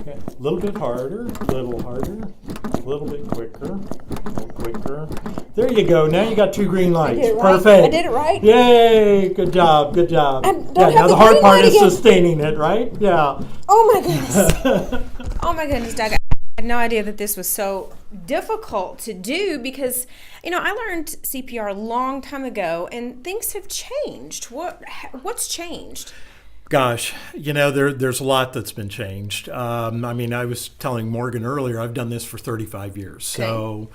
Okay. A little bit harder, a little harder, a little bit quicker, a little quicker. There you go. Now you got 2 green lights. did it right. Perfect. I did it right. Yay! Good job. Good job. Now the hard part is sustaining it, right? Yeah. Oh my goodness. Oh my goodness, Doug. I had no idea that this was so difficult to do because, I learned CPR a long time ago and things have changed. What's changed? Gosh, there's a lot that's been changed. I was telling Morgan earlier, I've done this for 35 years. Okay. So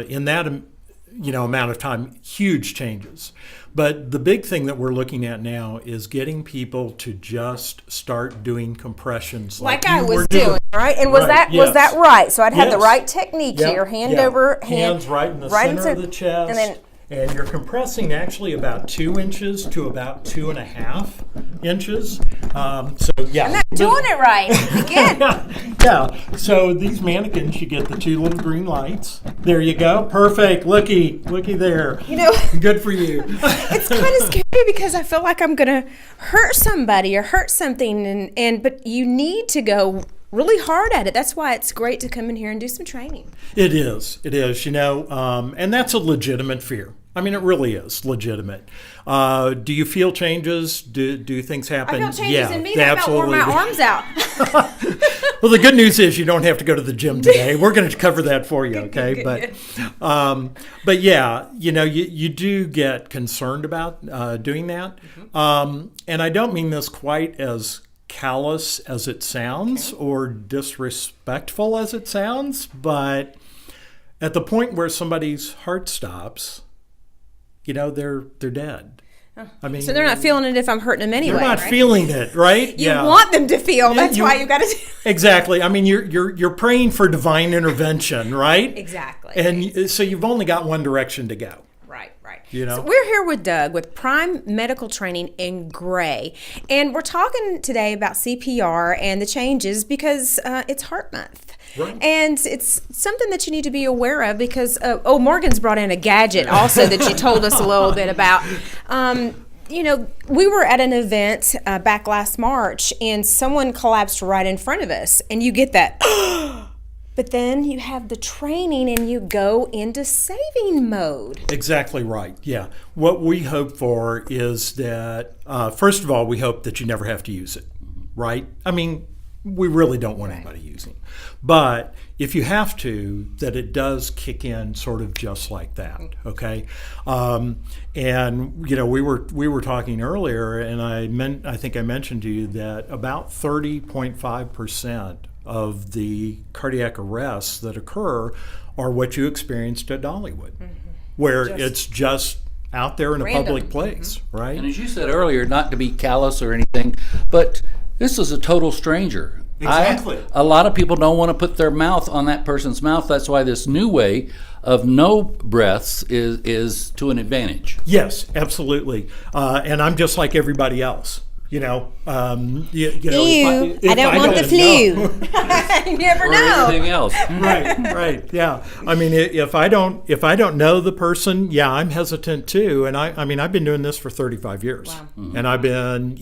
in that, amount of time, huge changes. But the big thing that we're looking at now is getting people to just start doing compressions like I was doing, right? And was that right? So I'd have the right technique here, hand over hand. Hands right in the center of the chest. And then and you're compressing actually about 2 inches to about 2.5 inches. I'm not doing it right. Again. Yeah. So these mannequins, you get the 2 little green lights. There you go. Perfect. Looky there. Good for you. It's kind of scary because I feel like I'm gonna hurt somebody or hurt something, but you need to go really hard at it. That's why it's great to come in here and do some training. It is, and that's a legitimate fear. It really is legitimate. Do you feel changes? Do things happen? I feel changes in me. I about wore my arms out. Well, the good news is you don't have to go to the gym today. We're going to cover that for you, okay? Good. But yeah, you do get concerned about doing that. Mm-hmm. And I don't mean this quite as callous as it sounds or disrespectful as it sounds, but at the point where somebody's heart stops, they're dead. Oh. So they're not feeling it if I'm hurting them anyway. They're not feeling it, right? You want them to feel. That's why you got to do it. Exactly. You're praying for divine intervention, right? Exactly. And so you've only got one direction to go. Right. So we're here with Doug with Prime Medical Training in Gray. And we're talking today about CPR and the changes because it's Heart Month. Right. And it's something that you need to be aware of because, Morgan's brought in a gadget also that you told us a little bit about. We were at an event back last March and someone collapsed right in front of us. And you get that, but then you have the training and you go into saving mode. Exactly right. Yeah. What we hope for is that, first of all, we hope that you never have to use it, right? We really don't want anybody using it. But if you have to, that it does kick in sort of just like that, okay? And we were talking earlier, and I think I mentioned to you that about 30.5% of the cardiac arrests that occur are what you experienced at Dollywood, where it's just out there in a public place, right? And as you said earlier, not to be callous or anything, but this is a total stranger. Exactly. A lot of people don't want to put their mouth on that person's mouth. That's why this new way of no breaths is to an advantage. Yes, absolutely. And I'm just like everybody else. I don't want the flu. You never know. Or anything else. Right. Yeah. If I don't know the person, yeah, I'm hesitant too. And I've been doing this for 35 years. Wow. Mm-hmm. And I've been,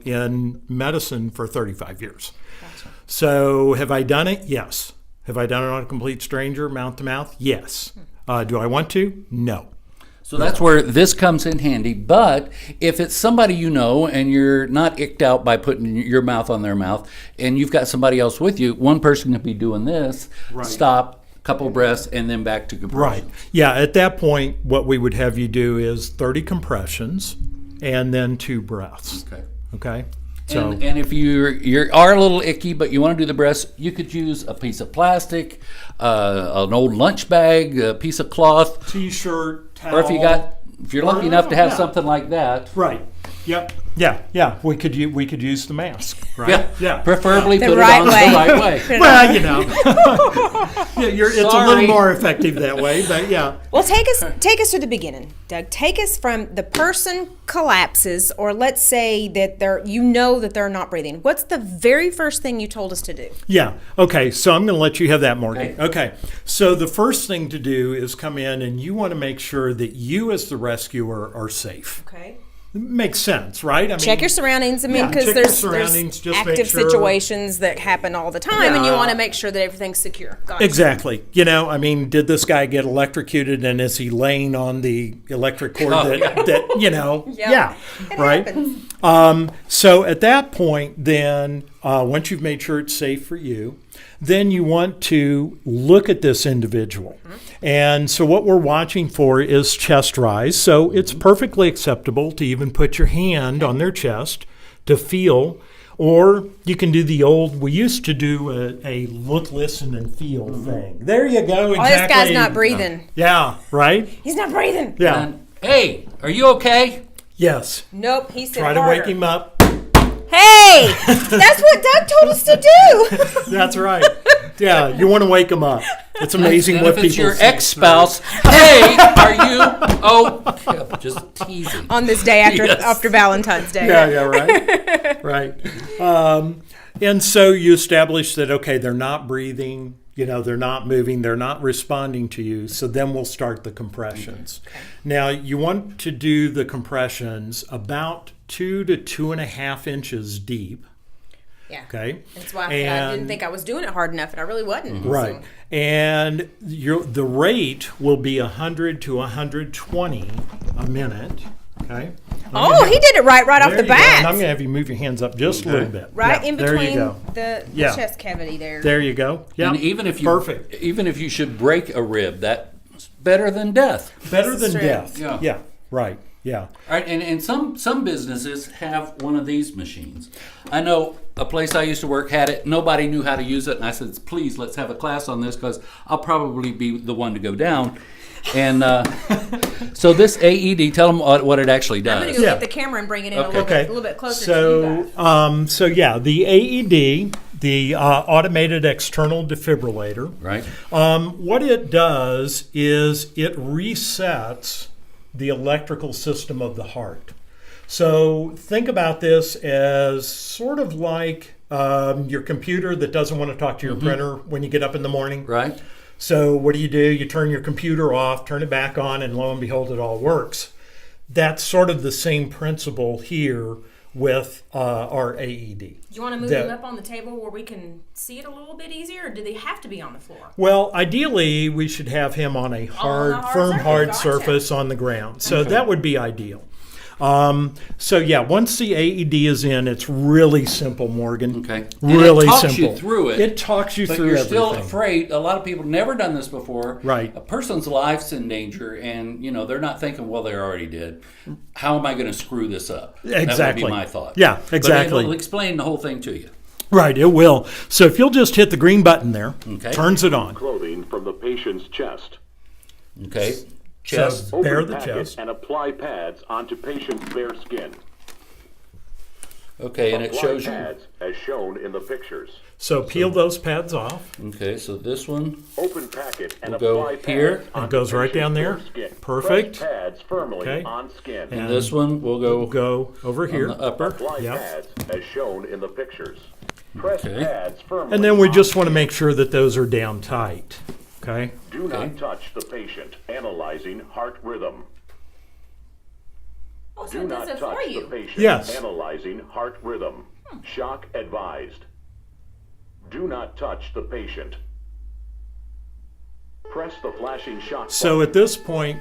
in medicine for 35 years. Gotcha. So have I done it? Yes. Have I done it on a complete stranger, mouth to mouth? Yes. Do I want to? No. So that's where this comes in handy. But if it's somebody you know and you're not icked out by putting your mouth on their mouth and you've got somebody else with you, one person could be doing this, stop, couple breaths, and then back to compression. Right. Yeah, at that point, what we would have you do is 30 compressions and then 2 breaths. Okay? So, and if you are a little icky, but you want to do the breaths, you could use a piece of plastic, an old lunch bag, a piece of cloth, T-shirt, towel, or if you're lucky enough to have something like that. Right. Yep. Yeah. We could use the mask. Right. Yeah. Preferably the put right it on way. the right way. Well, it's a little more effective that way, but yeah. Well, take us to the beginning, Doug. Take us from the person collapses, or let's say that they're not breathing. What's the very first thing you told us to do? Yeah. Okay. So I'm going to let you have that, Morgan. Okay. So the first thing to do is come in, and you want to make sure that you, as the rescuer, are safe. Okay. makes sense, right? I Check your surroundings. I mean, yeah, because check your there's surroundings, just make active sure- situations that happen all the time, and you Yeah. want to make sure that everything's secure. Gotcha. Exactly. I mean, did this guy get electrocuted, and is he laying on the electric cord Yeah. It right? happens. So at that point, then, once you've made sure it's safe for you, then you want to look at this individual. And so what we're watching for is chest rise. So it's perfectly acceptable to even put your hand on their chest to feel. Or you can do the old, we used to do a look, listen, and feel thing. There you go. Exactly. Oh, this guy's not breathing. Yeah, right? He's not breathing. Yeah. And, hey, are you okay? Yes. Nope, he said Try to harder. wake him up. Hey, that's what Doug told us to do. That's right. Yeah, you want to wake him up. It's amazing And what if people it's your say. ex-spouse, hey, are you? Oh, just teasing. On this day after Yes. after Valentine's Day. Yeah, right. Right. And so you establish that, okay, they're not breathing, they're not moving, they're not responding to you. So then we'll start the compressions. Okay. Now, you want to do the compressions about 2 to 2.5 inches deep. Yeah. Okay. That's why I didn't think I was doing it hard enough, and I really wasn't. Right. So. And the rate will be 100 to 120 a minute. Okay. Oh, he did it right off There the you go. bat. And I'm going to have you move your hands up just a little bit. Right Yeah, in there you between go. the Yeah. chest cavity there. There you go. Yeah. And even if Perfect. even if you should break a rib, that's better than death. Better This than is true. death. Yeah. Yeah. Right. Yeah. All right, and some businesses have one of these machines. I know a place I used to work had it. Nobody knew how to use it, and I said, "Please, let's have a class on this because I'll probably be the one to go down." And so this AED, tell them what it actually I'm going does. to go Yeah. get the camera and bring it in Okay. a little bit closer to you guys. So yeah, the AED, the automated external defibrillator. Right. What it does is it resets the electrical system of the heart. So think about this as sort of like your computer that doesn't want to talk to your printer when you get up in the morning. Right. So what do? You turn your computer off, turn it back on, and lo and behold, it all works. That's sort of the same principle here with our AED. Do you want to move them up on the table where we can see it a little bit easier, or do they have to be on the floor? Well, ideally, we should have him on a firm, hard Gotcha. surface on the ground. So that would be ideal. So yeah, once the AED is in, it's really simple, Morgan. Okay. Really and it talks simple. you through it. It talks you But through you're everything. still afraid. A lot of people never done this before. Right. A person's life's in danger, and they're not thinking, well, they already did. How am I going to screw this up? Exactly. That would be my thought. Yeah, exactly. But it'll explain the whole thing to you. Right, it will. So if you'll just hit the green button there, Okay. turns it on. Clothing from the patient's chest. Okay. Chest. So bare Open the packet chest. and apply pads onto patient's bare skin. Okay, and it Apply shows you. pads as shown in the pictures. So peel those pads off. Okay, so this one. Open packet and We'll go apply pads here. onto It goes right patient's down there. bare skin. Perfect. Press pads firmly Okay. on skin. And this one will go Go over on here. the upper. Apply Yeah. pads as shown in the pictures. Press Okay. pads firmly. And then we on just want to skin. make sure that those are down tight. Okay? Do Okay. not touch the patient. Analyzing heart rhythm. Oh, so Do it does not it for touch the you. patient. Yes. Analyzing heart rhythm. Shock advised. Do not touch the patient. Press the flashing shock So button. at this point,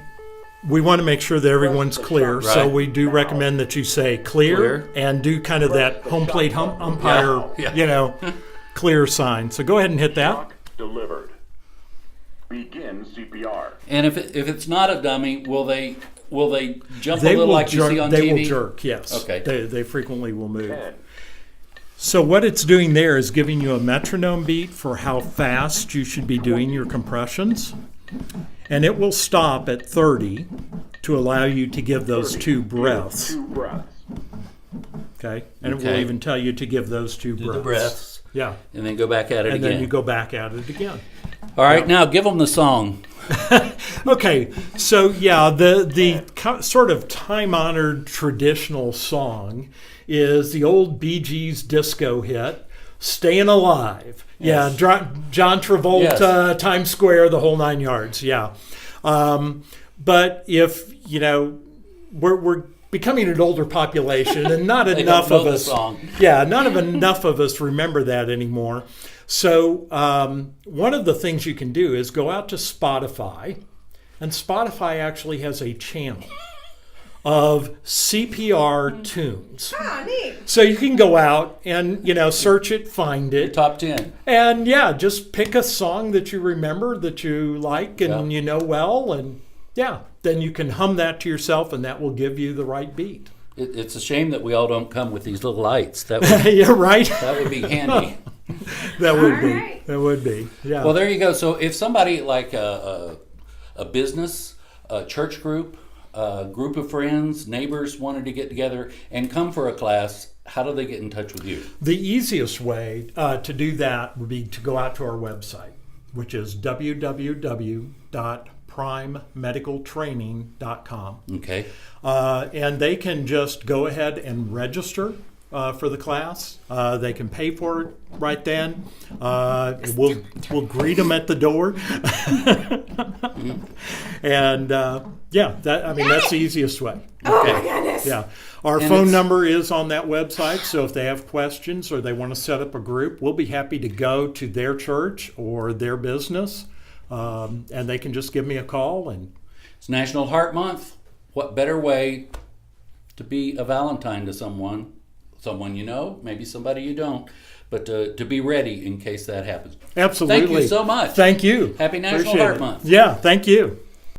we want to make sure that everyone's clear. So Right. we do recommend that you say clear, Clear. and do kind of that home plate umpire, Yeah. clear sign. So go ahead and hit that. Shock delivered. Begin CPR. And if it's not a dummy, will they jump a They little will like you jerk. see on They TV? will jerk. Yes. Okay. They frequently will move. 10, So what it's doing there is giving you a metronome beat for how fast you should be doing your compressions. And it will stop at 30 to allow you to give those 2 breaths. 2 breaths. Okay? And it will Okay. even tell you to give those 2 breaths. The breaths, Yeah. and then go back at it And again. then you go back at it again. All right, now give them the song. Okay, so yeah, the sort of time-honored traditional song is the old Bee Gees disco hit, "Staying Alive." Yeah, John Travolta, Yes. Times Square, the whole 9 yards. Yeah, but if we're becoming an older population, and not They enough don't know of the us. song. Yeah, not of enough of us remember that anymore. So one of the things you can do is go out to Spotify, and Spotify actually has a channel of CPR tunes. Ah, neat. So you can go out and, search it, find it, Top 10. and yeah, just pick a song that you remember, that you like, and Yeah. you know well, and yeah, then you can hum that to yourself, and that will give you the right beat. It's a shame that we all don't come with these little lights. That would, Yeah, right. that would be handy. That would All be. right. That would be. Yeah. Well, there you go. So if somebody like a business, a church group, a group of friends, neighbors wanted to get together and come for a class, how do they get in touch with you? The easiest way to do that would be to go out to our website, which is www.primemedicaltraining.com. Okay. And they can just go ahead and register for the class. They can pay for it right then. We'll greet them at the door. And that's the easiest way. Oh my goodness. Yeah. Our And phone it's- number is on that website, so if they have questions or they want to set up a group, we'll be happy to go to their church or their business, and they can just give me a call. And It's National Heart Month. What better way to be a Valentine to someone you know, maybe somebody you don't, but to be ready in case that happens. absolutely. Thank you so much. Thank you. Happy National Appreciate Heart it. Month. Yeah, thank you.